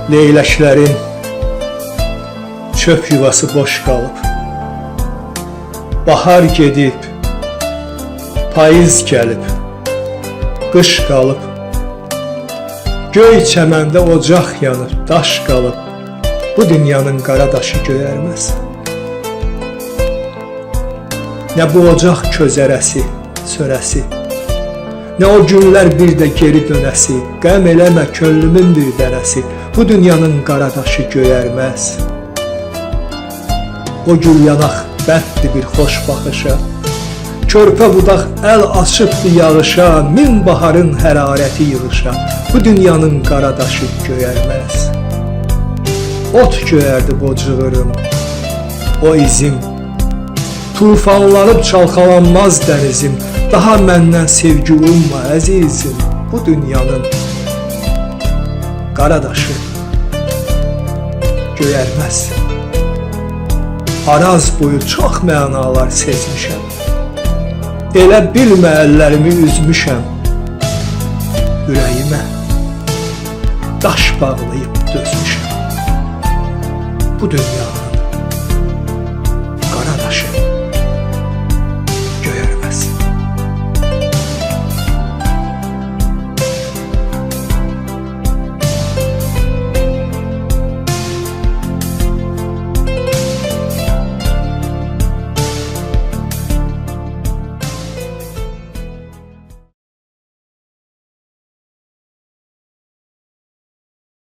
Leyləklərin çöp yuvası boş qalıb. Bahar gedib, payız gəlib, qış qalıb. Göy çəməndə ocaq yanıb, daş qalıb. Bu dünyanın qara daşı göyərməz. Nə bu ocaq közərəsi, sörəsi, nə o günlər bir də geri dönəsi. Qəm eləmə könlümün bir dərəsi, bu dünyanın qara daşı göyərməz. O gül yanaq bənddir bir xoş baxışa, körpə budaq əl açıbdır yağışa, min baharın hərarəti yığışa, bu dünyanın qara daşı göyərməz. Ot göyərdi bocğırım, o izim, tufanlanıb çalxalanmaz dənizim. Daha məndən sevgi umma əzizim, bu dünyanın qara daşı göyərməz. Araz boyu çox mənalar sezmişəm, elə bilmə əllərimi üzmüşəm. Ürəyimə daş bağlayıb dözmüşəm, bu dünya